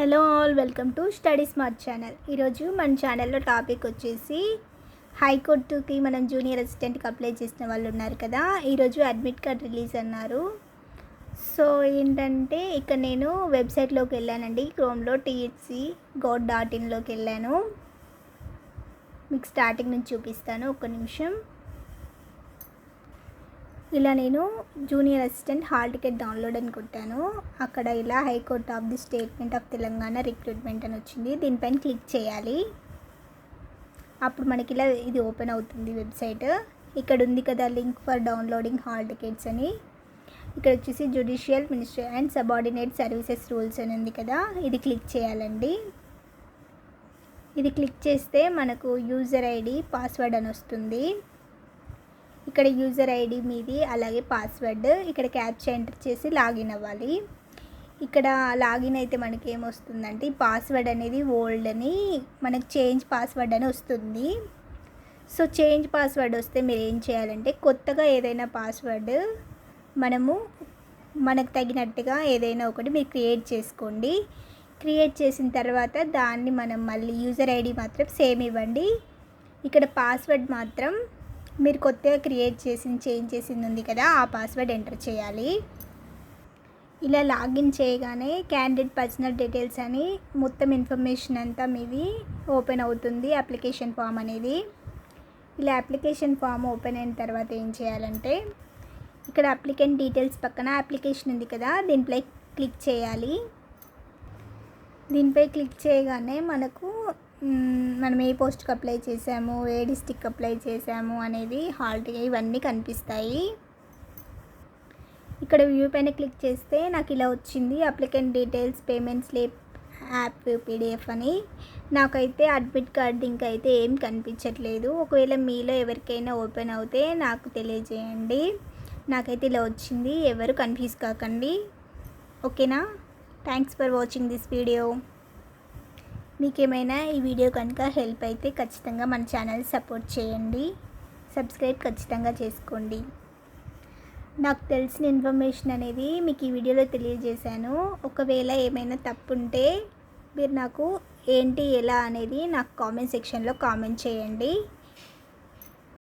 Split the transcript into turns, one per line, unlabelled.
Hello all, welcome to study smart channel. ఈరోజు మన ఛానల్లో టాపిక్ వచ్చేసి హైకోర్టుకి మనం జూనియర్ అసిస్టెంట్కి అప్లై చేసిన వాళ్ళు ఉన్నారు కదా. ఈరోజు అడ్మిట్ కార్డ్ రిలీజ్ అన్నారు. సో ఏంటంటే ఇక్కడ నేను వెబ్సైట్లోకి వెళ్ళానండి. క్రోమ్లో thc.gov.inలోకి వెళ్ళాను. మీకు స్టార్టింగ్ నుంచి చూపిస్తాను, ఒక్క నిమిషం. ఇలా నేను junior assistant hall ticket download అని కొట్టాను. అక్కడ ఇలా high court of the statement of Telangana recruitment అని వచ్చింది. దీనిపైన క్లిక్ చేయాలి. అప్పుడు మనకి ఇలా ఇది ఓపెన్ అవుతుంది వెబ్సైట్. ఇక్కడ ఉంది కదా link for downloading hall tickets అని. ఇక్కడ వచ్చేసి judicial ministry and subordinate services rules అని ఉంది కదా, ఇది క్లిక్ చేయాలండి. ఇది క్లిక్ చేస్తే మనకు యూజర్ ఐడి పాస్వర్డ్ అని వస్తుంది. ఇక్కడ యూజర్ ఐడి మీది, అలాగే పాస్వర్డ్. ఇక్కడ క్యాప్చా ఎంటర్ చేసి లాగిన్ అవ్వాలి. ఇక్కడ లాగిన్ అయితే మనకి ఏమొస్తుందంటే ఈ పాస్వర్డ్ అనేది ఓల్డ్ అని, మనకు చేంజ్ పాస్వర్డ్ అని వస్తుంది. సో చేంజ్ పాస్వర్డ్ వస్తే మీరు ఏం చేయాలంటే కొత్తగా ఏదైనా పాస్వర్డ్ మనకు తగినట్టుగా ఏదైనా ఒకటి మీరు క్రియేట్ చేసుకోండి. క్రియేట్ చేసిన తర్వాత దాన్ని మనం మళ్ళీ యూజర్ ఐడి మాత్రం సేమ్ ఇవ్వండి. ఇక్కడ పాస్వర్డ్ మాత్రం మీరు కొత్తగా క్రియేట్ చేంజ్ చేసింది ఉంది కదా, ఆ పాస్వర్డ్ ఎంటర్ చేయాలి. ఇలా లాగిన్ చేయగానే క్యాండిడేట్ పర్సనల్ డీటెయిల్స్ అని మొత్తం ఇన్ఫర్మేషన్ అంతా మీది ఓపెన్ అవుతుంది, అప్లికేషన్ ఫామ్ అనేది. ఇలా అప్లికేషన్ ఫామ్ ఓపెన్ అయిన తర్వాత ఏం చేయాలంటే ఇక్కడ అప్లికెంట్ డీటెయిల్స్ పక్కన అప్లికేషన్ ఉంది కదా, దీనిపై క్లిక్ చేయాలి. దీనిపై క్లిక్ చేయగానే మనం ఏ పోస్ట్కి అప్లై చేసాము, ఏ డిస్ట్రిక్ట్కి అప్లై చేసాము అనేది హాల్ టికెట్ ఇవన్నీ కనిపిస్తాయి. ఇక్కడ వ్యూ పైన క్లిక్ చేస్తే నాకు ఇలా వచ్చింది, applicant details, payment slip, app PDF అని. నాకైతే అడ్మిట్ కార్డ్ ఇంకా అయితే ఏం కనిపించట్లేదు. ఒకవేళ మీలో ఎవరికైనా ఓపెన్ అవుతే నాకు తెలియజేయండి. నాకైతే ఇలా వచ్చింది, ఎవరు కన్ఫ్యూజ్ కాకండి, ఓకేనా. Thanks for watching this video. మీకేమైనా ఈ వీడియో కనుక హెల్ప్ అయితే ఖచ్చితంగా మన ఛానల్ సపోర్ట్ చేయండి, సబ్స్క్రైబ్ ఖచ్చితంగా చేసుకోండి. నాకు తెలిసిన ఇన్ఫర్మేషన్ అనేది మీకు ఈ వీడియోలో తెలియజేశాను. ఒకవేళ ఏమైనా తప్పు ఉంటే మీరు నాకు ఏంటి ఎలా అనేది నాకు కామెంట్ సెక్షన్లో కామెంట్ చేయండి.